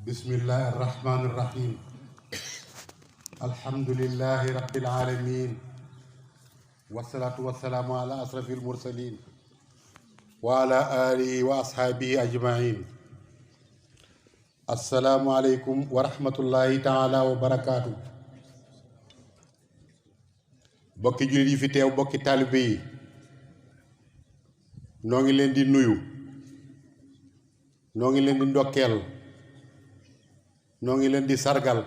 bismillahi arrahmani irrahim alhamdulillahi rabbil alamin wasalaatu wasalaamu ala asrafi almursalin wa ala alihi wa ashaabihi ajmain assalaamu aleykum wa rahmatullahi taala wa barakaatu. bokki jullit yi fi teew bokki taalibe yi noo ngi leen di nuyu, noo ngi leen di ndokkeel, noo ngi leen di sargal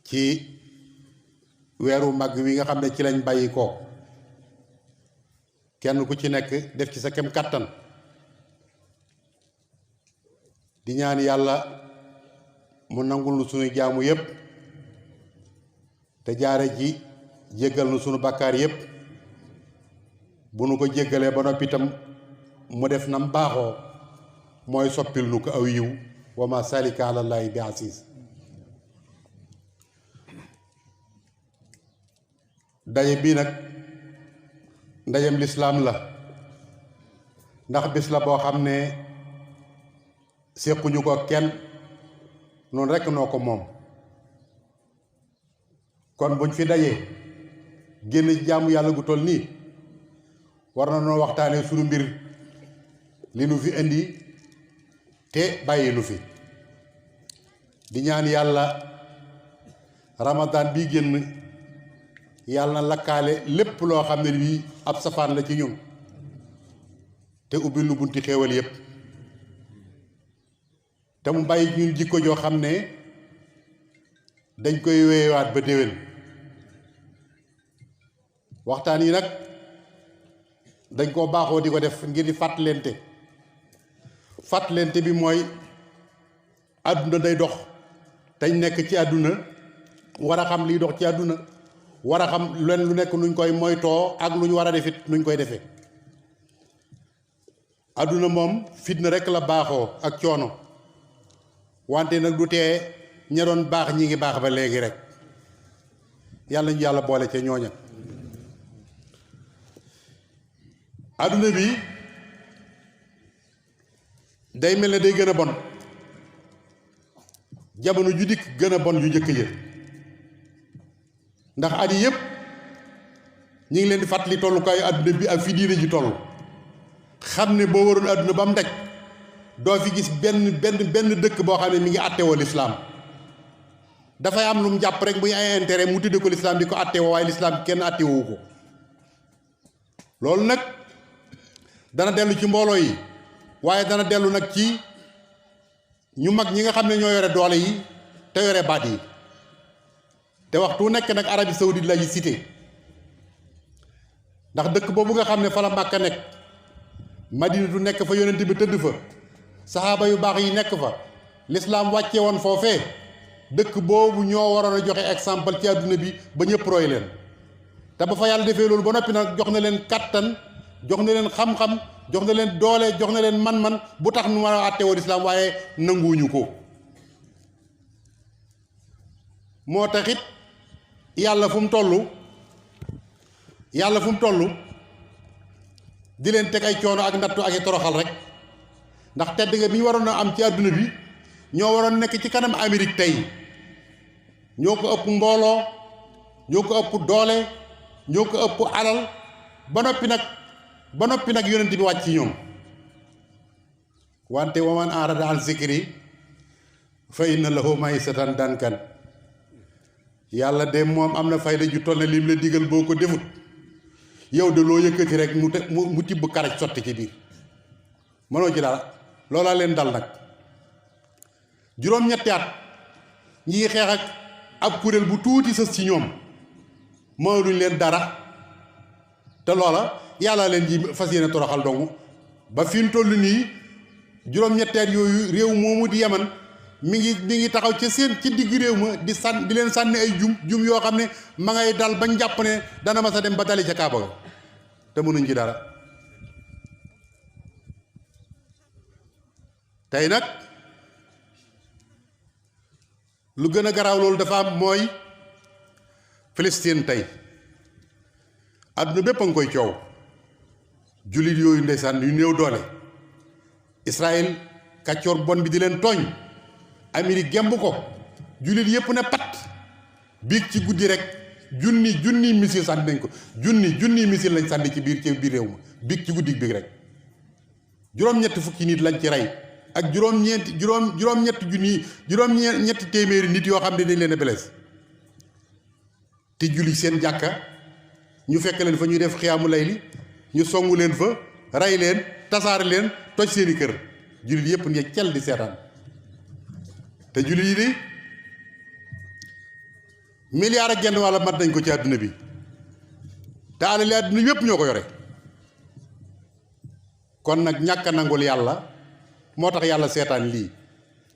ci weeru mag wi nga xam ne ci lañ bàyyi ko. kenn ku ci nekk def ci sa kem kàttan di ñaan yàlla mu nangul nu sunuy jaamu yépp te jaare ji jéggal nu sunu bàkkaar yépp. bu nu ko jéggalee ba noppi itam mu def nam baaxoo mooy soppil nu ko aw yiw wa ma salika alallaahi bi aziz. daje bii nag ndajem lislaam la, ndax bis la boo xam ne séquñu ko kenn, noonu rekk noo ko moom. kon buñ fi dajee génn jaamu yàlla gu toll nii war na noo waxtaanee sunu mbir, li nu fi indi te bàyyi nu fi. di ñaan yàlla ramadan bii génn yàlla na lakkaale lépp loo xam ne bii ab safaan la ci ñun te ubbil nu bunti xéewal yépp, te mu bàyyi ñun jikko joo xam ne dañ koy wéyewaat ba déwén. waxtaan yi nag dañ koo baaxoo di ko def ngir di fàttalente bi mooy àdduna day dox, dañ nekk ci àdduna war a xam liy dox ci àdduna, war a xam leen lu nekk nuñ koy moytoo ak lu ñu war a defit nuñ koy defee. àdduna moom fitna rekk la baaxoo ak coono, wante nag du tee ña doon baax ñi ngi baax ba léegi rek. yàlla ñu yàlla boole ca ñooña. àdduna bi day mel ne day gën a bon, jamono ju dikk gën a bon yu njëkk jë, ndax at yi yépp ñi ngi leen di fàttali tollukaayu àdduna bi ak fi diine ji toll. xam ne boo waroon àdduna ba mu daj doo fi gis benn dëkk boo xam ne mi ngi àttewoo lislaam. dafay am lu mu jàpp rek muy ay intérêt mu tudde ko lislaam di ko àttewoo, waaye lislaam kenn àttewowu ko. loolu nag dana dellu ci mbooloo yi, waaye dana dellu nag ci ñu mag ñi nga xam ne ñoo yore doole yi te yore baat yi. te waxtu nekk nag Arabie Saoudite la ñu cité, ndax dëkk boobu nga xam ne fa la Màkka nekk, Madinatu nekk fa, yonent bi tëdd fa, saxaaba yu baax yi nekk fa, lislaam wàcce woon foofee. dëkk boobu ñoo waroon a joxe exemple ci àdduna bi ba ñëpp roy leen. te ba fa yàlla defee loolu ba noppi nag jox na leen kàttan, jox na leen xam-xam, jox na leen doole, jox na leen man-man bu tax nu war a àtte woon islaam, waaye nanguwuñu ko. moo taxit yàlla fu mu toll di leen teg ay coono ak nattu ak i toroxal rek. ndax tedd nga bi ñu waroon a am ci àdduna bi ñoo waroon nekk ci kanam Amérique tey, ñoo ko ëpp mbooloo, ñoo ko ëpp doole, ñoo ko ëpp alal, ba noppi nag yonent bi wàcc ci ñoom. wante wa man arada an zikri fa inna lahu maysatan dankan. yàlla de moom am na fayda ju toll ne lim la digal boo ko defut yow de loo yëkkati rek mu tibb karaj sotti ci biir, mënoo ci dara. loolaa leen dal nag. juróom-ñetti at ñi ngi xeex ak ab kuréel bu tuuti sës ci ñoom, mënuñ leen dara, te loola yàlla leen ji fas yéene toroxal dong. ba fi mu toll nii juróom-ñetti at yooyu réew moomu di Yaman mi ngi taxaw ca seen ci digg réew ma di leen sànni ay jum yoo xam ne ma ngay dal bañ jàpp ne dana ma sa dem ba dali ca Kaaba ga, te mënuñ ci dara. tey nag lu gën a garaaw loolu dafa am, mooy Palestine tey àdduna bépp a ngi koy coow. jullit yooyu ndeysaan yu néew doole Israël kàccoor bon bi di leen tooñ Amérique gemb ko jullit yépp ne pat biig ci guddi rek junni missile sànni nañ ko junni missile lañ sànni ci biir réew ma biig ci guddi biig rek juróom-ñetti fukki nit lañ ci rey ak juróom-ñetti téeméeri nit yoo xam ne dañ leen a blessé te julli seen jàkka ñu fekk leen fa ñuy def xiyaamu layli ñu songu leen fa rey leen tasaare leen toj seeni kër jullit yépp ne cel di seetaan te jullit yi de milliard ak genn wàlla mat nañ ko ci àdduna bi te alali àdduna yépp ñoo ko yore kon nag ñàkk a nangul yàlla moo tax yàlla seetaan lii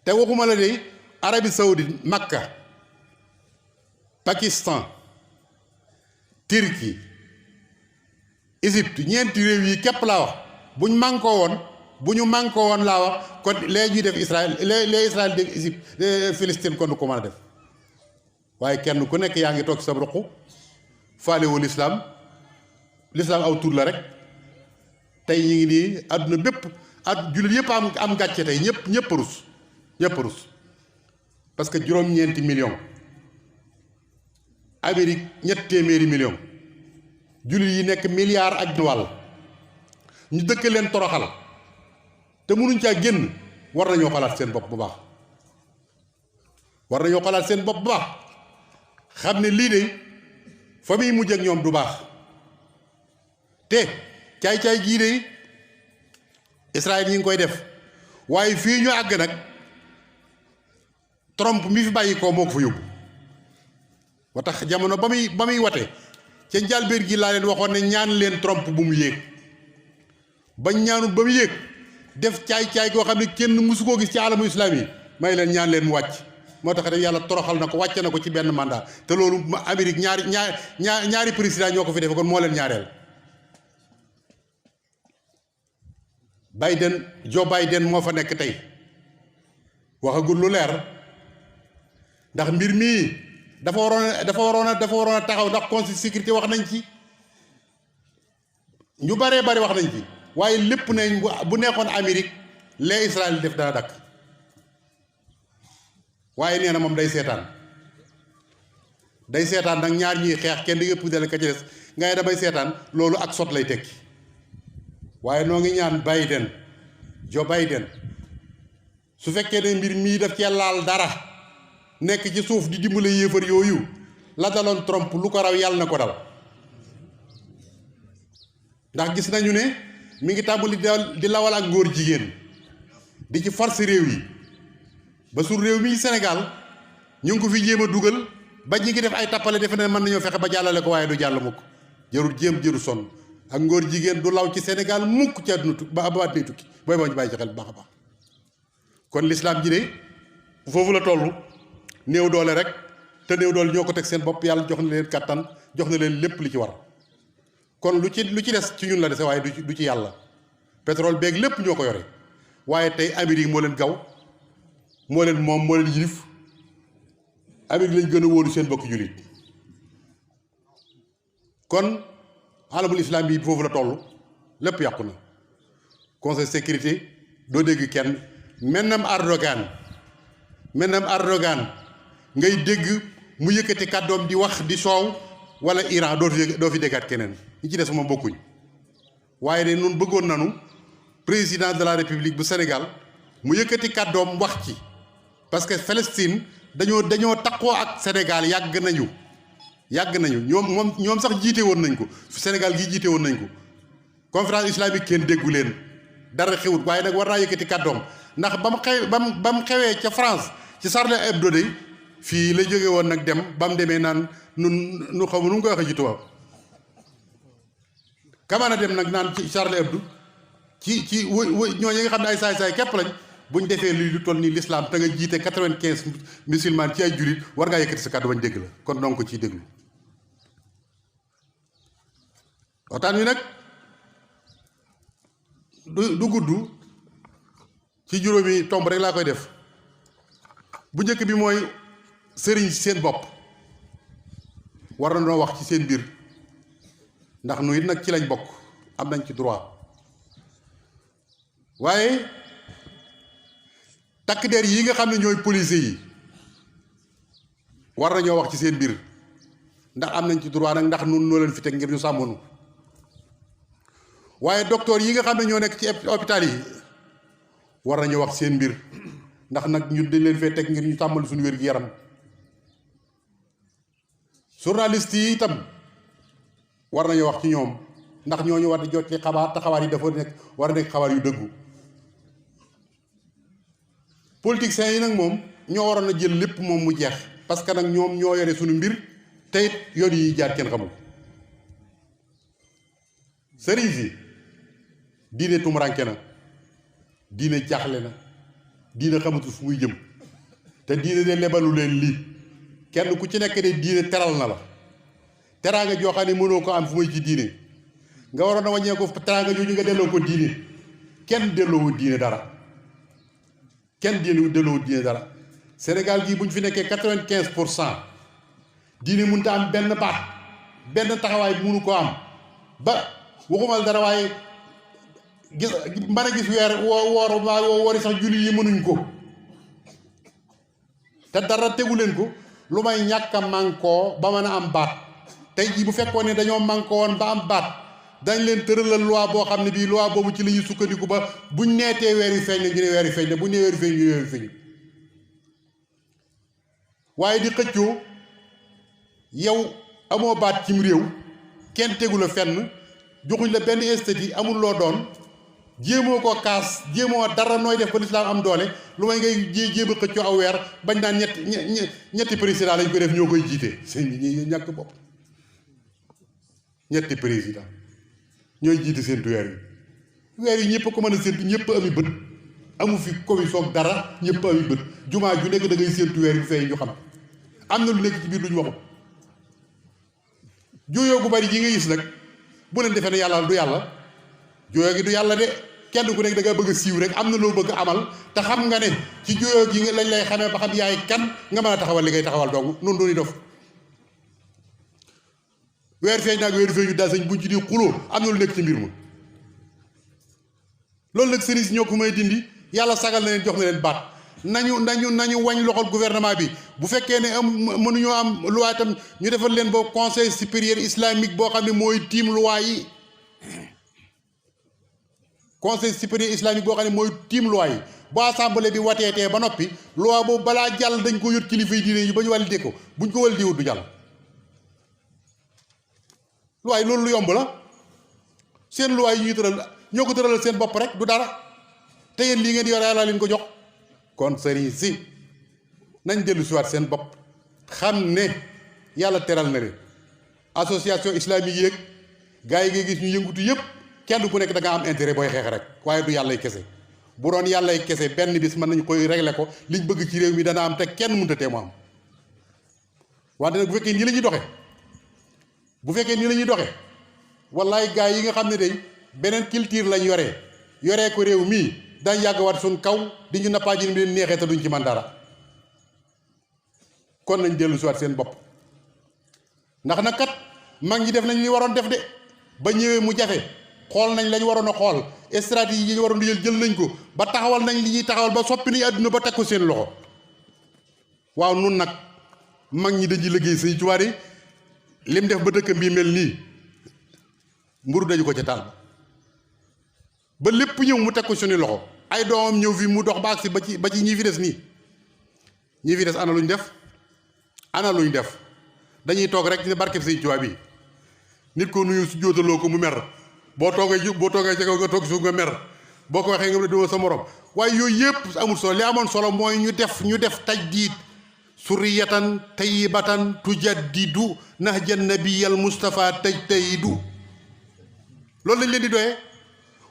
te waxuma la de Arabie Saoudite Makka Pakistan Turquie Égypte ñeenti réew yi képp laa wax bu ñu mànkoo woon laa wax kon lee ñuy def Israël lee Israël dégg Égypte Palestine kon du ko mën a def waaye kenn ku nekk yaa ngi toog sa ruq faalewu lislaam aw tur la rek tey ñu ngi nii àdduna bépp jullit yëpp am gàcce tey ñëpp rus parce que juróom-ñeenti million Amérique 3 téeméeri million jullit yi nekk milliard ak wàll ñu dëkk leen toroxal te mënuñ caa génn war nañoo xalaat seen bopp bu baax xam ne lii de fa muy mujj ak ñoom du baax te caay-caay gii de Israël ñi ngi koy def waaye fii ñu àgg nag Trump mi fi bàyyi ko moo ko fa yóbbu ba tax jamono ba muy wate ca njàlbéen gi laa leen waxoon ne ñaan leen Trump bu mu yéeg bañ ñaanul ba mu yéeg def caay-caay goo xam ne kenn mësu koo gis ci alamu islam yi may leen ñaan leen mu wàcc moo tax rek yàlla toroxal na ko wàcce na ko ci benn mandat te loolu Amérique ñaari président ñoo ko fi defe kon moo leen ñaareel Joe Biden moo fa nekk tey waxagul lu leer ndax mbir mii dafa waroon a taxaw ndax conseil sécurité wax nañ ci ñu baree bari wax nañ ci waaye lépp nañ bu nekkoon Amérique lee Israël def dana dakk waaye nee na moom day seetaan nag ñaar ñuy xeex kenn di yëpp dale ka ci des nga ne damay seetaan loolu ak sot lay tekki waaye noo ngi ñaan Joe Biden su fekkee ne mbir mii daf cee laal dara nekk ci suuf di dimbale yéefar yooyu la daloon Trump lu ko raw yàlla na ko dal ndax gis nañu ne mi ngi tàmbali di lawal ak ngóor jigéen di ci force réew yi ba sur réew mi Sénégal ñu ngi ko fi jéem a dugal ba ñi ngi def ay tappale defe ne mën nañoo fexe ba jàllale ko waaye du jàll mukk jërul sonn ak ngóor jigéen du law ci Sénégal mukk ci àdduna tukki ba àdduna tukki booy boo ñu bàyyi ci xel bu baax a baax kon lislaam ji de foofu la toll néew doole rek te néew doole ñoo ko teg seen bopp yàlla jox na leen kàttan jox na leen lépp li ci war kon lu ci des ci ñun la dese waaye du ci yàlla pétrole beeg lépp ñoo ko yore waaye tey Amérique moo leen gaw moo leen moom moo leen yilif Amérique lañ gën a wóolu seen bokk jullit kon alamul islam bi foofu la toll lépp yàqu na conseil sécurité doo dégg kenn mennam Erdogan ngay dégg mu yëkkati kàddoom di wax di soow wala Iran doo fi déggaat keneen ñi ci des moom bokkuñ waaye de nun bëggoon nanu président de la république bu Sénégal mu yëkkati kàddoom wax ci parce que Palestine dañoo takkoo ak Sénégal yàgg nañu ñoom sax jiite woon nañ ko Sénégal gi jiite woon nañ ko conférence islamique kenn déggu leen dara xewut waaye nag war naa yëkkati kàddoom ndax ba mu xewee ca France ci Charlie Hebdo de fii la jóge woon nag dem ba mu demee naan nu xaw ma nu mu koy waxee ci tubaab kamana dem nag naan ci Charlie Hebdo ci ñooñu nga xam ne ay saay-saay képp lañ buñ defee lu toll nii l'islam te nga jiite 95 musulman ci ay jullit war ngaa yëkkati sa kàddu bañ dégg la kon donc ko ciy déglu waxtaan wi nag du gudd ci juróomi tomb rek laa koy def bu njëkk bi mooy sëriñ seen bopp war na noo wax ci seen mbir ndax nu it nag ci lañ bokk am nañ ci droit waaye takk der yi nga xam ne ñooy policiers yi war nañoo wax ci seen biir ndax am nañ ci droit nag ndax nun noo leen fi teg ngir ñu sàmmonu waaye docteur yi nga xam ne ñoo nekk ci hôpital yi war nañoo wax seen mbir ndax nag ñu dañ leen fee teg ngir ñu sàmmal suñu wér gi yaram journaliste yi itam war nañoo wax ci ñoom ndax ñooñu war di jot ci xabaar te xabaar yi dafa nekk war a nekk xabaar yu dëggu politiciens yi nag moom ñoo waroon a jël lépp moom mu jeex parce que nag ñoom ñoo yore suñu mbir te it yoon yi jaar kenn xamul sëriñ si diine tumuranke na diine jaaxle na diine xamatu fu muy jëm te diine de lebalu leen lii kenn ku ci nekk de diine teral na la teraanga joo xam ne mënoo ko am fu muy ci diine nga waroon a wàññee ko teraanga jooju nga delloo ko diine kenn delloowu diine dara kenn delloowu diine dara Sénégal gii bu ñu fi nekkee 95% diine mënut a am benn baat benn taxawaay mënu ko am ba waxumal dara waaye gis mën a gis weer woori sax julli yi mënuñ ko te dara tegu leen ko lu may ñàkk a mànkoo ba mën a am baat tey jii bu fekkoon ne dañoo mànkoo woon ba am baat dañ leen tëralal loi boo xam ne bii loi boobu ci la ñuy sukkandiku ba buñ neetee weer yu feeñ na ñu ne weer yu feeñ na buñ nee weer yu feeñ ñu ne weer yu feeñ waaye di xëccoo yow amoo baat cim réew kenn tegu la fenn joxuñ la benn esthétique amul loo doon jéemoo ko kaas jéemoo dara nooy def ba lislaam am doole lu may ngay jéem a xëccoo aw weer bañ naan ñetti président lañ ko def ñoo koy jiite sëñ bi ñuy ñàkk bopp ñetti président ñooy jiite séentu weer yi ñëpp ko mën a séentu ñëpp ami bët amu fi commission dara ñëpp ami bët jumaa ju nekk da ngay séentu weer yu feeñ ñu xam am na lu nekk ci biir lu ñu waxut juyoo gu bari yi nga gis nag bu leen defee ne yàlla du yàlla juyoo gi du yàlla de kenn ku nekk da nga bëgg a siiw rek am na loo bëgg amal te xam nga ne ci juyoo gi lañ lay xamee ba xam yaay kan nga mën a taxawal li ngay taxawal dong noonu dooni dof weer feeñ naag weer feeñu daal sañ buñ ci di xuloo am na lu nekk ci mbir ma loolu nag sëriñ si ñoo ko may dindi yàlla sagal na leen jox na leen baat nañu wañ loxol gouvernement bi bu fekkee ne am mënuñoo am loi itam ñu defal leen boobu conseil supérieur islamique boo xam ne mooy tiim loi yi conseil supérieur islamique boo xam ne mooy tiim loi yi bu assemblée bi wateetee ba noppi loi boobu balaa jàll dañ ko yot kilifa yi diine yi ba ñu validé ko buñ ko validé wut du jàll loi yi loolu lu yomb la seen loi yi ñuy tëral ñoo ko tëralal seen bopp rek du dara te yéen lii ngeen yore yàlla leen ko jox kon sëriñ si nañ dellu siwaat seen bopp xam ne yàlla teral na leen association islamique yeeg gars yi ngay gis ñu yëngutu yëpp kenn ku nekk da nga am intérêt booy xeex rek waaye du yàllay kese bu doon yàllay kese benn bis mën nañu koy régler ko liñ bëgg ci réew mi dana am te kenn mënut a tee mu am wante nag bu fekkee nii la ñuy doxe wallaay gars yi nga xam ne day beneen culture lañ yoree ko réew mii dañ yàgg waat suñ kaw di ñu nappaaji ni leen neexee te duñ ci man dara kon nañ dellu si waat seen bopp ndax nag kat mag ñi def nañ li waroon def de ba ñëwee mu jafe xool nañ lañ waroon a xool stratégie yi ñu waroon di jël nañ ko ba taxawal nañ li ñuy taxawal ba soppi nañ àdduna ba teg ko seen loxo waaw nun nag mag ñi dañuy liggéey Sëñ Tuubaa yi lim def ba dëkk bii mel nii mburu daju ko ca taal ba lépp ñëw mu teg ko suñu loxo ay doomam ñëw fi mu dox ba agsi ba ci ñi fi des nii ñi fi des ana luñ def dañuy toog rek ci barkeb Sëñ Tuubaa bi nit ko nuyu su jóotaloo ko mu mer boo toogee ci kaw nga toog suuf nga mer boo ko waxee nga ne duma sa morom waaye yooyu yëpp amul solo li amoon solo mooy ñu def tajdiid suriyatan tayyibatan tujaddidu nahja nabiyal Mustafa tajtahidu loolu lañ leen di doyee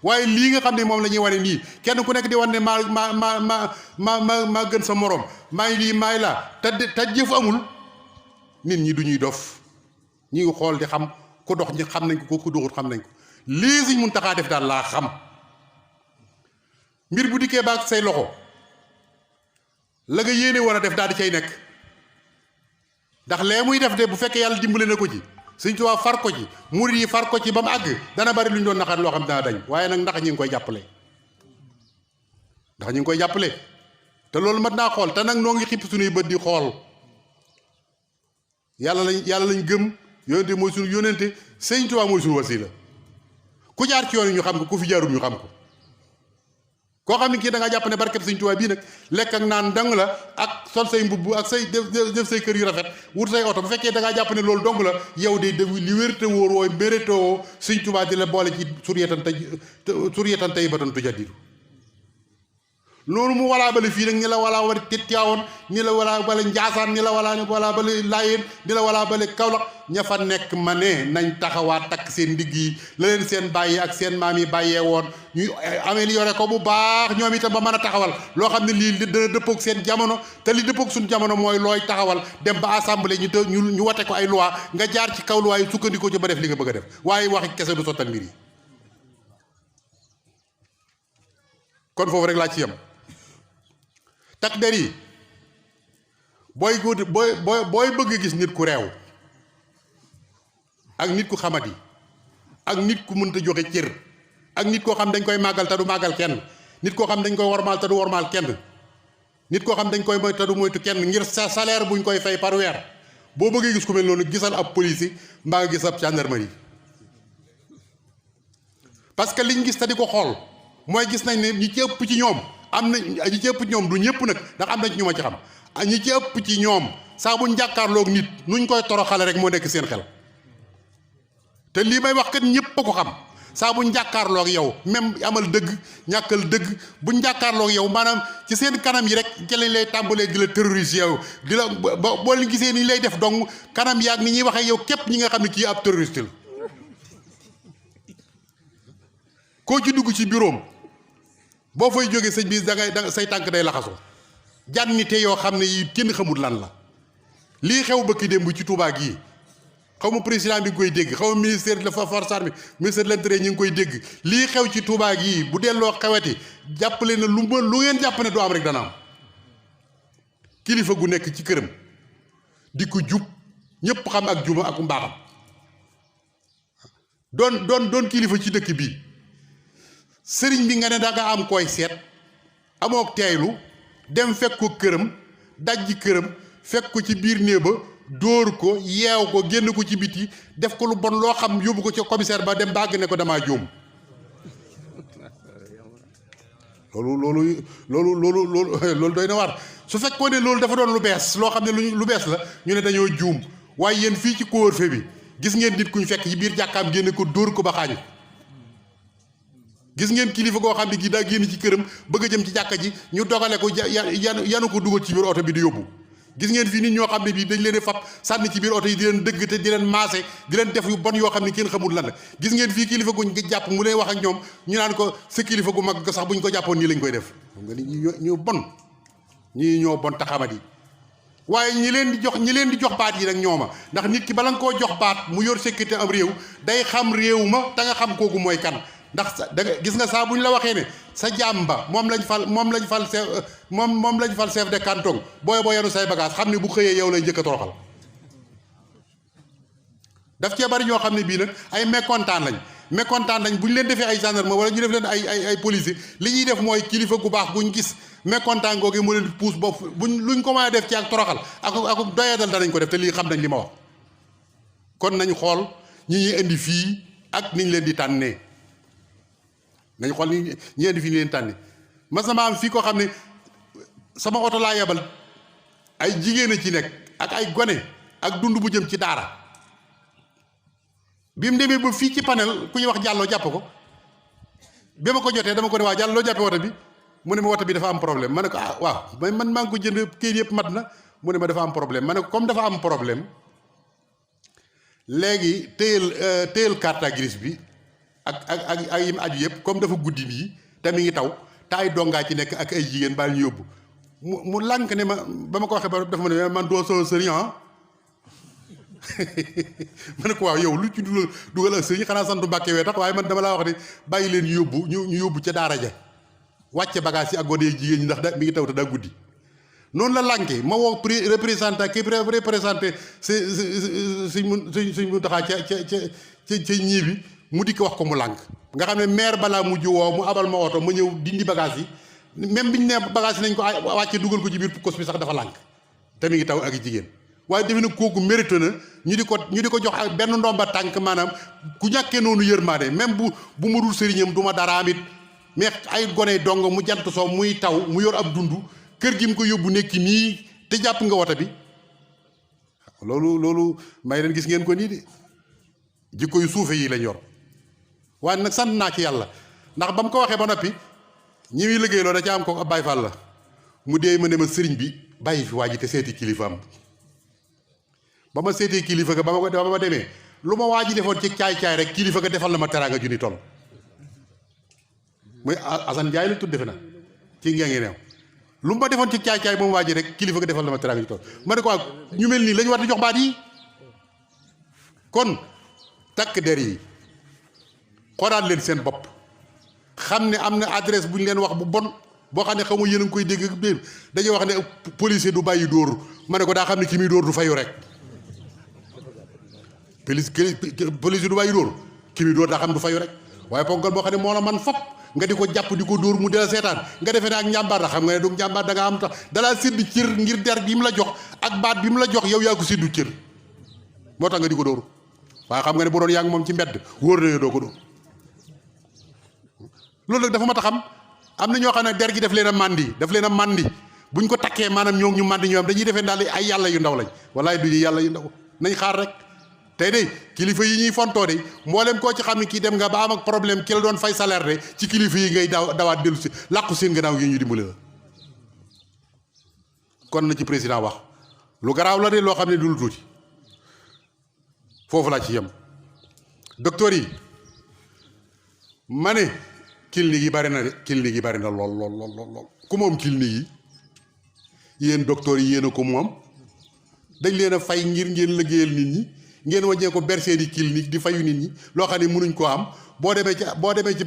waaye lii nga xam ne moom la ñuy wane nii kenn ku nekk di wane ne maa gën sa morom maay lii maay laa te jëf amul nit ñi du ñuy dof ñi ngi xool di xam ku dox ñi xam nañ ko ku doxut xam nañ ko lii Sëñ Muntaxaa def daal laa xam mbir bu dikkee baag say loxo la nga yéene war a def daal di cay nekk ndax lee muy def de bu fekkee yàlla dimbale na ko ci Sëñ Tuubaa far ko ci murid yi far ko ci ba mu àgg dana bari lu ñu doon naxaat loo xam dana dañ waaye nag ndax ñi ngi koy jàppale te loolu mat naa xool te nag noo ngi xipp suñuy bët di xool yàlla lañ gëm yónente mooy suñu yónente sëñ Tuubaa mooy suñu wasila ku jaar ci yoon yi ñu xam ko ku fi jaarul ñu xam ko koo xam ne kii da ngaa jàpp ne barkeb sëñ Tuubaa bii nag lekk ak naan dang la ak sol say mbubb ak say def say kër yu rafet wut say oto bu fekkee da ngaa jàpp ne loolu dong la yow de li wérte wóor wooy mérétoo sëñ Tuubaa di la boole ci suryatan tey batan tujaddidu loolu mu walaa bale fii nag ni la walaa bale Tiwaawan ni la walaa bale Njaasaan ni la walaa bale Laayeen ni la walaa bale Kawlax ña fa nekk ma ne nañ taxawaat takk seen ndigg yi la leen seen bàyyi ak seen maam yi bàyyee woon ñu amélioré ko bu baax ñoom itam ba mën a taxawal loo xam ne lii dana dëppoog seen jamono te li dëppoog suñu jamono mooy looy taxawal dem ba assemblée ñu wate ko ay loi nga jaar ci kaw loi yi sukkandikoo ci ba def li nga bëgg a def waaye waxi kese du sottal mbir yi kon foofu rek laa ci yem takk der yi booy bëgg gis nit ku réew ak nit ku xamadi ak nit ku mënta joxe cër ak nit koo xam dañ koy màggal te du màggal kenn nit koo xam dañ koy wormaal te du wormaal kenn nit koo xam dañ koy moytu te du moytu kenn ngir sa salaire buñ koy fay par weer boo bëggee gis ku mel noonu gisal ab police mbaa nga gis ab gendarmerie parce que liñ gis te di ko xool mooy gis nañ ne ñi ci ëpp ci ñoom am na ñi ci ëpp ci ñoom du ñëpp nag ndax am na ci ñu ma ci xam ñi ci ëpp ci ñoom saa buñ jàkkaarloog nit nuñ koy toroxale rek moo nekk seen xel te lii may wax kat ñëpp a ko xam saa buñ jàkkaarloog yow même amal dëgg ñàkkal dëgg buñ jàkkaarloog yow maanaam ci seen kanam yi rek ci lañ lay tàmbalee di la terroriser yow di la boo leen gisee ni lay def dong kanam yaag ni ñuy waxee yow képp ñi nga xam ne kii ab terroriste la koo ci dugg ci bureau boo fay jógee sëñ bi da say tànk day laxasoo jànnite yoo xam ne yi kenn xamul lan la lii xew bëkki démb ci Touba gii xaw ma président bi ngi koy dégg xaw ma ministère de la force armée ministère de l'intérieur ñu ngi koy dégg lii xew ci Touba gii bu delloo xeweti jàppale na lu ngeen jàpp ne du am rek dana am kilifa gu nekk ci këram di ko jub ñëpp xam ak juma ak mbaaxam doon kilifa ci dëkk bii sëriñ bi nga ne danga am koy seet amook teeylu dem fekk ko këram dajji këram fekk ko ci biir néeg ba dóor ko yeew ko génn ko ci biti def ko lu bon loo xam yóbbu ko ci commissaire ba dem bàgg ne ko damaa juum loolu doy na waar su fekkoon ne loolu dafa doon lu bees loo xam ne lu bees la ñu ne dañoo juum waaye yéen fii ci couvre-feu bi gis ngeen nit kuñ fekk ci biir jàkkaam génne ko dóor ko ba xaañ gis ngeen kilifa goo xam ne gi daa génn ci këram bëgg a jëm ci jàkka ji ñu dogale ko yanu ko dugal ci biir oto bi di yóbbu gis ngeen fii nit ñoo xam ne bii dañ leen di fab sànni ci biir oto yi di leen dëgg te di leen maase di leen def yu bon yoo xam ne kenn xamul lan la gis ngeen fii kilifa guñ jàpp mu leen wax ak ñoom ñu naan ko sa kilifa gu mag sax buñ ko jàppoon nii lañ koy def xam nga ni ñu bon ñii ñoo bon taxamat yi waaye ñi leen di jox baat yi nag ñooma ndax nit ki bala nga koo jox baat mu yor sécurité am réew day xam réew ma te nga xam kooku mooy kan ndax da nga gis nga saa bu ñu la waxee ne sa jàmba moom lañ fal chef de canton boo yenu say bagage xam ne bu xëyee yow lay njëkk a toroxal daf cee bari ñoo xam ne bii nag ay mécontent lañ bu ñu leen defee ay gendarme wala ñu def leen ay policier li ñuy def mooy kilifa gu baax buñ gis mécontent googu mu leen puus bopp luñ ko mën a def ci ak toroxal ak doyadal danañ ko def te lii xam nañ li ma wax kon nañ xool ñi ñuy indi fii ak niñ leen di tànnee nañ xool ni ñeenti fi ñu leen tànni mas na ma am fii koo xam ne sama oto laa yebal ay jigéen a ci nekk ak ay gone ak dund bu jëm ci daara bi mu demee ba fii ci panel ku ñuy wax jàlloo jàpp ko bi ma ko jotee dama ko ne waa jàll loo jàppee woto bi mu ne ma woto bi dafa am problème ma ne ko ah waaw man maa ngi ko jënd kayit yëpp mat na mu ne ma dafa am problème ma ne ko comme dafa am problème léegi téyel carte grise bi ak yim aju yëpp comme dafa guddi nii te mi ngi taw te ay dongaa ci nekk ak ay jigéen baal ñu yóbbu mu lànk ne ma ba ma ko waxee ba dafa ma ne man doo soo sëriñ ma ne ko waaw yow lu ci dugal ak sëriñ xanaa santu Mbàkke wee tax waaye man dama laa wax ne bàyyi leen ñu yóbbu ca daara ja wàcce bagage yi ak gone jigéen ñi ndax mi ngi taw te daa guddi noonu la lànkee ma woo représentant ki représenté suñ mu taxaa ca ñii bi mu dikk wax ko mu lànk nga xam ne maire balaa mujj woo mu abal ma oto ma ñëw dindi bagage yi même biñ ne bagage nañ ko wàcce dugal ko ci biir kos bi sax dafa lànk te mi ngi taw ak jigéen waaye defe na kooku mérite na ñu di ko jox ak benn ndomba tànk maanaam ku ñàkkee noonu yërmaande même bu ma dul sëriñam du ma dara amit mais ay gone dong mu jant soo muy taw mu yor ab dund kër gi mu ko yóbbu nekki nii te jàpp nga woto bi loolu may leen gis ngeen ko nii de jikko yu suufe yi lañ yor waaye nag sant naa ci yàlla ndax ba mu ko waxee ba noppi ñi muy liggéey loolu da ca am ko ab Baay Faal la mu dee ma ne ma sëriñ bi bàyyi fi waa ji te seeti kilifaam ba ma seetee kilifa ga ba ma demee lu ma waa ji defoon ci caay-caay rek kilifa ga defal na ma teraanga ju ni toll muy Assane Ndiaye la tudd defe na ci ngee ngi neew lu ma defoon ci caay-caay moom waa ji rek kilifa ga defal na ma teraanga ju toll ma ne ko ñu mel nii la ñu war di jox baat yi kon takk der yi xoolaat leen seen bopp xam ne am na adresse bu ñu leen wax bu bon boo xam ne xamu yéen a ngi koy dégg ak biir dañuy wax ne policier du bàyyi dóor ma ne ko daa xam ne ki muy dóor du fayu rek policier du bàyyi dóor ki muy dóor daa xam du fayu rek waaye ponkal boo xam ne moo la man fop nga di ko jàpp di ko dóor mu dela seetaan nga defee ne ak njàmbaar la xam nga ne du njàmbaar da nga am tax dalaa sédd cër ngir der bi mu la jox ak baat bi mu la jox yow yaa ko séddu cër moo tax nga di ko dóor waaye xam nga ne bu doon yaa ngi moom ci mbedd wóor na doo ko dóor loolu nag dafa mat a xam am na ñoo xam ne der gi daf leen a màndi buñ ko takkee maanaam ñoo ñu màndi ñoom dañuy defee daal ay yàlla yu ndaw lañ walaay du ñu yàlla yu ndaw nañ xaar rek tey de kilifa yi ñuy fontoo de mboolem koo ci xam ne kii dem nga ba am ak problème ki la doon fay salaire de ci kilifa yi ngay dawaat dellu si làqu seen gannaaw yi ñu dimbali la kon na ci président wax lu garaaw la de loo xam ne du lu tuuti foofu laa ci yem docteur yi ma ne clinique yi bari na de clinique yi bari na lool ku moom clinique yi yéen docteur yi yéen a ko moom dañ leen a fay ngir ngeen liggéeyal nit ñi ngeen wàññee ko berse di clinique di fayu nit ñi loo xam ne mënuñ koo am boo demee ci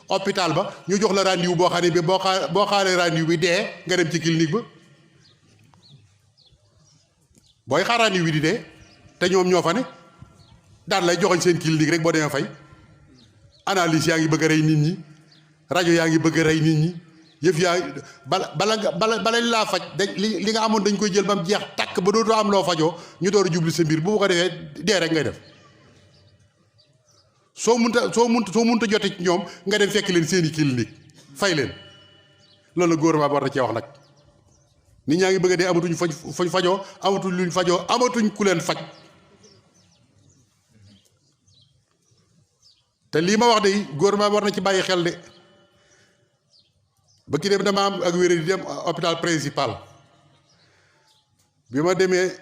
hôpital ba ñu jox la rendez-vous boo xam ne bi boo xaaree rendez-vous bi dee nga dem ci clinique ba booy xaar rendez-vous bi di dee te ñoom ñoo fa ne daan lay joxoñ seen clinique rek boo demee fay analyse yaa ngi bëgg a rey nit ñi rajo yaa ngi bëgg a rey nit ñi yëf yaa bala laa faj dañ li nga amoon dañ koy jël ba mu jeex tàkk ba dootoo am loo fajoo ñu door a jublu sa mbir bu ko defee dee rek ngay def soo munta jote ci ñoom nga dem fekk leen seeni clinique fay leen loolu la gouvernement bi war na cee wax nag nit ñaa ngi bëgg a dee amatuñ fañ fajoo amatuñ luñ fajoo amatuñ ku leen faj te lii ma wax de gouvernement bi war na ci bàyyi xel de ba ki dem dama am ak wér di dem hôpital principal bi ma demee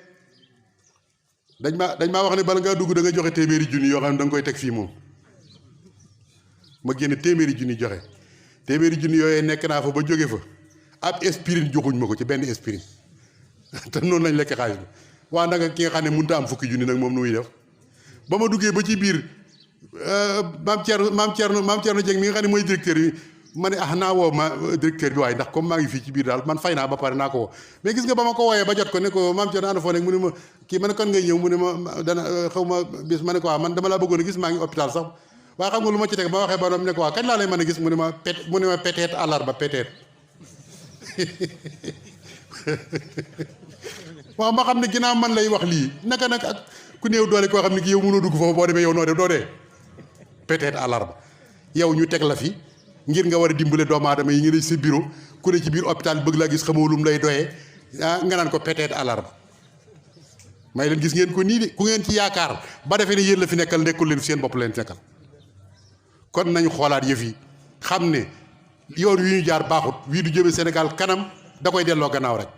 dañ maa wax ne bala ngaa dugg da nga joxe téeméeri junni yoo xam ne da nga koy teg fii moom ma génne téeméeri junni joxe téeméeri junni yooyu nekk naa fa ba jóge fa ab aspirine joxuñ ma ko ci benn aspirine te noonu lañ lekk xaalis bi waa naka ki nga xam ne mënut a am fukki junni nag moom nu muy def ba ma duggee ba ci biir maam Thierno Dieng mi nga xam ne mooy directeur yi ma ne naa woo ma directeur bi waaye ndax comme maa ngi fii ci biir daal man fay naa ba pare naa ko woo mais gis nga ba ma ko wooyee ba jot ko ne ko maam Thierno ana foo nekk mu ne ma kii ma ne kon ngay ñëw mu ne ma dana xaw ma bis ma ne ko waaw man dama laa bëggoon a gis maa ngi hôpital sax waaye xam nga lu ma ci teg ba waxee ba doom ne ko waaw kañ laa lay mën a gis mu ne ma peut-être àllarba peut-être waaw ma xam ne ginnaaw man lay wax lii naka nag ak ku néew doole koo xam ne ki yow mënoo dugg foofu boo demee yow noo def doo dee peut-être àllarba yow ñu teg la fi ngir nga war a dimbale doomu aadama yi nga ne sa bureau ku ne ci biir hôpital bëgg laa gis xamoo lum lay doyee nga naan ko peut-être àllarba may leen gis ngeen ko nii de ku ngeen ci yaakaar ba defee ne yéen la fi nekkal nekkul leen seen bopp leen nekkal kon nañu xoolaat yëf yi xam ne yoon wi ñu jaar baaxut wii du jëme Sénégal kanam da koy delloo gannaaw rek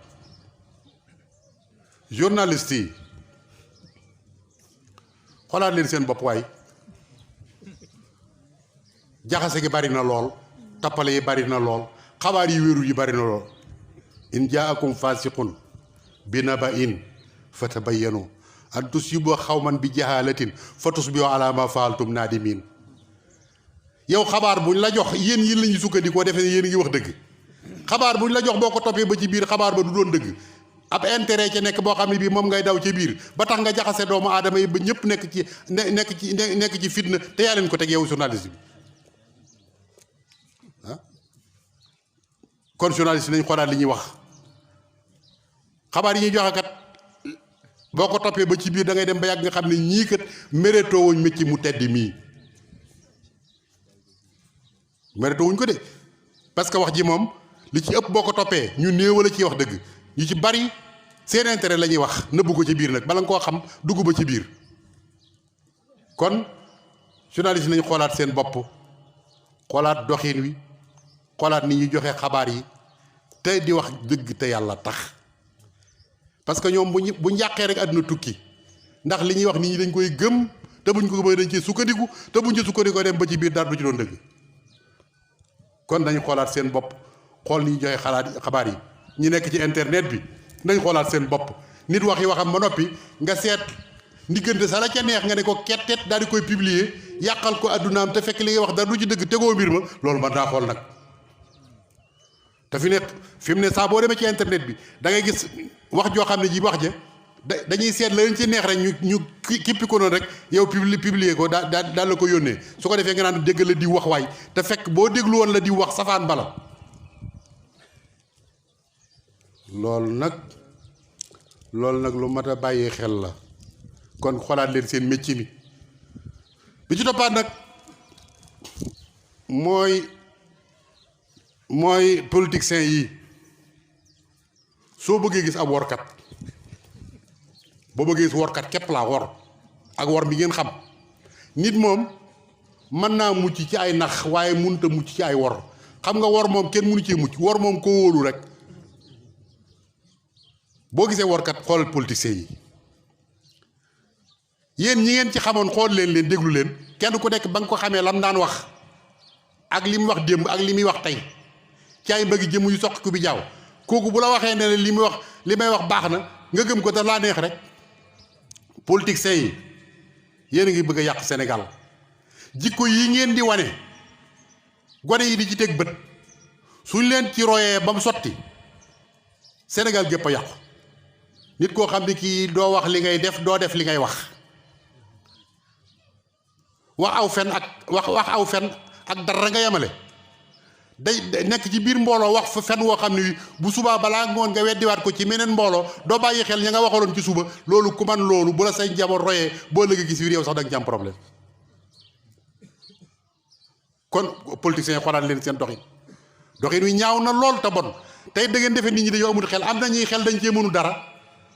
journaliste yi xoolaat leen seen bopp waay jaxase gi bari na lool tappale yi bari na lool xabaar yi wérul yi bari na lool in jaakum fasiqun bi naba'in fatabayyanu an tusibu xawman bi jahalatin fa tusbihu ala ma faaltum nadimin yow xabaar buñ la jox yéen yi lañu sukkandikoo defee yéen ngi wax dëgg xabaar buñ la jox boo ko toppee ba ci biir xabaar ba du doon dëgg ab intérêt ca nekk boo xam ne bii moom ngay daw ca biir ba tax nga jaxase doomu aadama yi ba ñëpp nekk ci fitna te yaa leen ko teg yow journaliste bi kon journaliste nañ xoolaat li ñuy wax xabaar yi ñuy joxe kat boo ko toppee ba ci biir da ngay dem ba yàgg nga xam ne ñii kat mérétoo wuñ métier mu tedd mii mérétoo wuñ ko de parce que wax ji moom li ci ëpp boo ko toppee ñu néew la ciy wax dëgg ñu ci bari seen intérêt la ñuy wax nëbbu ko ci biir nag bala nga koo xam dugg ba ci biir kon journaliste nañ xoolaat seen bopp xoolaat doxin wi xoolaat ni ñuy joxe xabaar yi te di wax dëgg te yàlla tax parce que ñoom bu njàqee rek àdduna tukki ndax li ñuy wax nit ñi dañ koy gëm te buñ ko gëmee dañ ci sukkandiku te buñ ci sukkandikoo dem ba ci biir dara du ci doon dëgg kon nañ xoolaat seen bopp xool ni ñuy joxe xabaar yi ñi nekk ci internet bi nañ xoolaat seen bopp nit wax yi waxam ba noppi nga seet ndiggante sa la ca neex nga ne ko kettet daal di koy publier yàqal ko addunaam te fekk li ngay wax dara du ci dëgg tegoo mbir ma loolu man daa xool nag te fi mu ne saa boo demee ci internet bi da ngay gis wax joo xam ne ji wax ja dañuy seet la leen ci neex rek ñu kippi ko noonu rek yow publier ko daal la ko yónnee su ko defee nga naan dégg la di wax waay te fekk boo déglu woon la di wax safaan bala loolu nag lu mat a bàyyee xel la kon xoolaat leen seen métier mi bi ci toppaat nag mooy politiciens yi soo bëggee gis ab workat boo bëggee gis workat képp laa wor ak wor bi ngeen xam nit moom mën naa mucc ci ay nax waaye mënut a mucc ci ay wor xam nga wor moom kenn mënu cee mucc wor moom koo wóolu rek boo gisee workat xoolal politiciens yi yéen ñi ngeen ci xamoon xool leen déglu leen kenn ku nekk ba nga ko xamee lam daan wax ak li mu wax démb ak li muy wax tey ci ay mbëgg jëm yu soq ku bi jaaw kooku bu la waxee ne li may wax baax na nga gëm ko te laa neex rek politiciens yi yéen a ngi bëgg a yàq Sénégal jikko yi ngeen di wane gone yi di ci teg bët suñ leen ci royee ba mu sotti Sénégal gépp a yàqu nit koo xam ne kii doo wax li ngay def doo def li ngay wax wax aw fen ak dara nga yemale day nekk ci biir mbooloo wax fa fen woo xam ne bu subaa balaa ngoon nga weddiwaat ko ci meneen mbooloo doo bàyyi xel ña nga waxaloon ci suba loolu ku man loolu bu la say njaboot royee boo lëgee gis biir yow sax da nga ci am problème kon politiciens yi xoolaat leen seen doxin wi ñaaw na lool te bon tey da ngeen defee nit ñi dañoo amul xel am na ñuy xel dañ cee mënu dara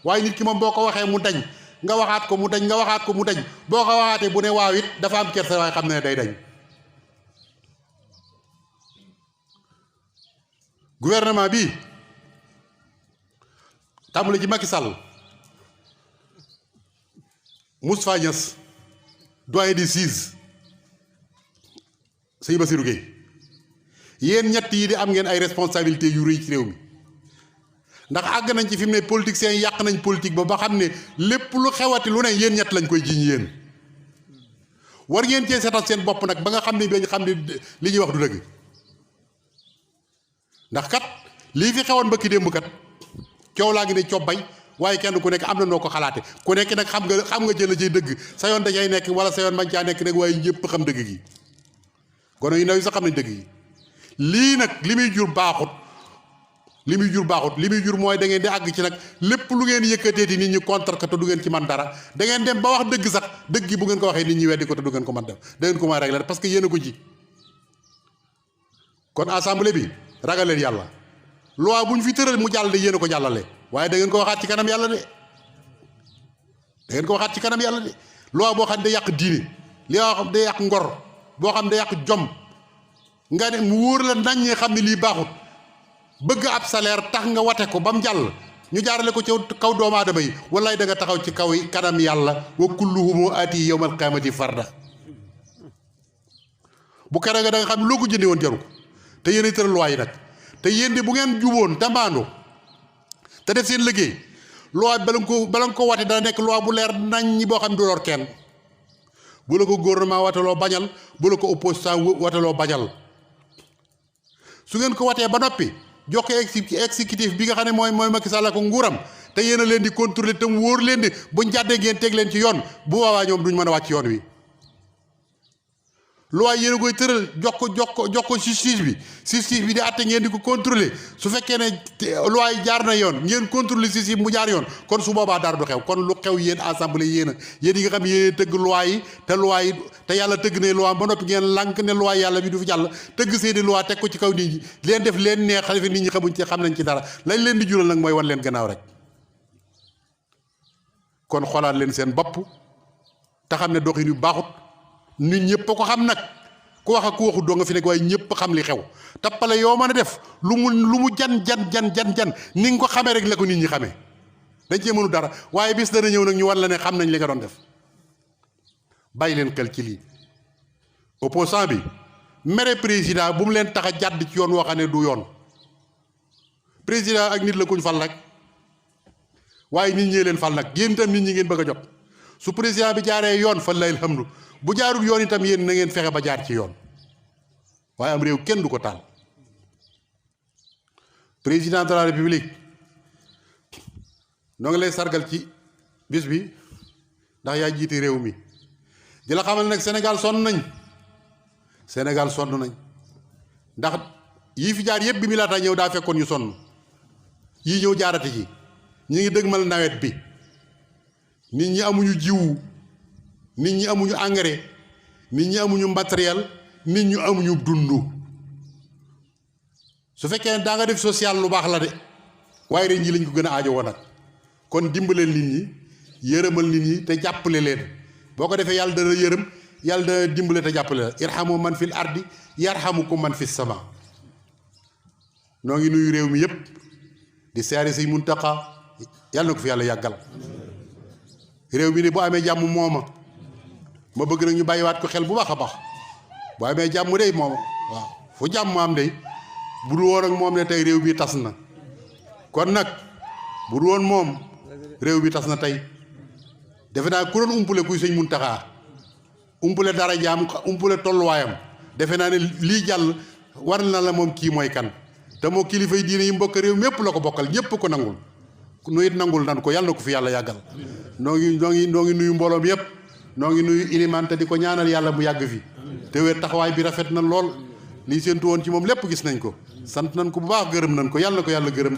waaye nit ki moom boo ko waxee mu dañ nga waxaat ko mu dañ nga waxaat ko mu dañ boo ko waxaatee bu ne waaw it dafa am kersa waaye xam ne day dañ gouvernement bi tàmbali ci Macky Sall Moustapha Niasse doyen des juges sëñ Bassirou Gueye yéen ñett yi di am ngeen ay responsabilités yu rëy ci réew mi ndax àgg nañ ci fi mu ne politiciens yi yàq nañ politique ba xam ne lépp lu xewati lu ne yéen ñett lañ koy jiiñ yéen war ngeen cee seetal seen bopp nag ba nga xam ne ba ñu xam ne li ñuy wax du dëgg ndax kat lii fi xewoon mbëkki démb kat coow laa ngi ne cobbay waaye kenn ku nekk am na noo ko xalaate ku nekk nag xam nga jël ci dëgg sa yoon dajay nekk wala sa yoon bañ caa nekk nag waaye ñëpp xam dëgg gi gone yu ndaw yi sax xam nañ dëgg gi lii nag li muy jur baaxut li muy jur mooy da ngeen di àgg ci nag lépp lu ngeen yëkkateeti nit ñi contre ko te du ngeen ci man dara da ngeen dem ba wax dëgg sax dëgg gi bu ngeen ko waxee nit ñi weddi ko te du ngeen ko man def da ngeen ko mën régler parce que yéen a ko ji kon assemblée bi ragal leen yàlla loi bu ñu fi tëral mu jàll de yéen a ko jàllale waaye da ngeen ko waxaat ci kanam yàlla de loi boo xam ne day yàq diine li nga xam day yàq ngor boo xam ne day yàq jom nga ne mu wóor la nañ ñi xam ne lii baaxut bëgg ab salaire tax nga wate ko ba mu jàll ñu jaarale ko ci kaw doomu aadama yi wallaay da nga taxaw ci kaw kanam yàlla wa kulluhum aati yawmal qiyaamati farda bu kere nga da nga xam ne loo ko jëndee woon jaru ko te yéen a tëral loi yi nag te yéen de bu ngeen juboon tambaandoo te def seen liggéey loi bala nga ko wate dana nekk loi bu leer nañ ñi boo xam ne du lor kenn bu la ko gouvernement wataloo bañal bu la ko opposition wataloo bañal su ngeen ko watee ba noppi jox ko exécutif bi nga xam ne mooy Macky Sall ko nguuram te yéen a leen di contrôler te mu wóor leen di buñ jàddee ngeen teg leen ci yoon bu boobaa ñoom duñ mën a wàcc yoon wi loi yéen a koy tëral jox ko justice bi di àtte ngeen di ko contrôler su fekkee ne loi yi jaar na yoon ngeen contrôler justice mu jaar yoon kon su boobaa dara du xew kon lu xew yéen assemblée yéen yi nga xam yéen tëgg loi yi te yàlla tëgg ne loi ba noppi ngeen lànk ne loi yàlla bi du fi jàll tëgg seeni loi teg ko ci kaw nit ñi leen def leen neex xalifa nit ñi xamuñ ci xam nañ ci dara lañ leen di jural nag mooy wan leen gannaaw rek kon xoolaat leen seen bopp te xam ne doxin yu baaxut nit ñëpp ko xam nag ku wax ak ku waxut doo nga fi nekk waaye ñëpp xam li xew tappale yoo mën a def lu mu jan ni nga ko xamee rek la ko nit ñi xamee dañ cee mënu dara waaye bis dana ñëw nag ñu wan la ne xam nañ li nga doon def bàyyi leen xel ci lii opposant bi mere président bu mu leen tax a jàdd ci yoon woo xam ne du yoon président ak nit la kuñ fal rek waaye nit ñee leen fal nag yéen itam nit ñi ngeen bëgg a jot su président bi jaaree yoon fa lay alhamdu bu jaarul yoon itam yéen na ngeen fexe ba jaar ci yoon waaye am réew kenn du ko taal président de la république noo ngi lay sargal ci bis bi ndax yaa jiite réew mi di la xamal nag Sénégal sonn nañ ndax yii fi jaar yëpp bi mi laata ñëw daa fekkoon ñu sonn yii ñëw jaarati ci ñi ngi dëgmal nawet bi nit ñi amuñu jiwu nit ñi amuñu engrais nit ñi amuñu matériel nit ñu amuñu dundu su fekkee daa nga def social lu baax la de waaye ren ji lañ ko gën a aajo woon nag kon dimbaleel nit ñi yërëmal nit ñi te jàppale leen boo ko defee yàlla dana yërëm yàlla dana dimbale te jàppale la irhamu man fil ardi yarhamukum man fis sama noo ngi nuyu réew mi yépp di siyaare Sëñ Muntaxa yàlla na ko fi yàlla yàggal réew mi ne bu amee jàmm mooma ma bëgg nag ñu bàyyiwaat ko xel bu baax a baax bu amee jàmm day mooma waaw fu jàmm am day bu dul woon ak moom ne tey réew bi tas na kon nag bu dul woon moom réew bi tas na tey defe naa ku doon umpule kuy Sëñ Muntaxa umpule dara jaam umpule tolluwaayam defe naa ne lii jàll war na la moom kii mooy kan te moo kilifay diine yi mbokk réew mépp la ko bokkal ñépp ko nangul nu it nangul nan ko yàlla na ko fi yàlla yàggal noo ngi nuyu mbooloom yépp noo ngi nuyu ilimaan te di ko ñaanal yàlla mu yàgg fi te wér taxawaay bi rafet na lool lii séentu woon ci moom lépp gis nañ ko sant nañ ko bu baax gërëm nañ ko yàlla na ko yàlla gërëm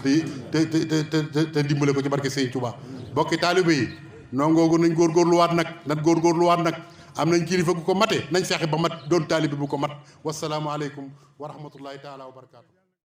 te dimbale ko ci barke Sëñ Tuubaa bokki taalibe yi nongoogu nañ góorgóorluwaat nag am nañ kilifa gu ko mate nañ fexe ba mat doon taalibe bu ko mat wasalaamu aleykum wa rahmatullahi taala wa barakaatu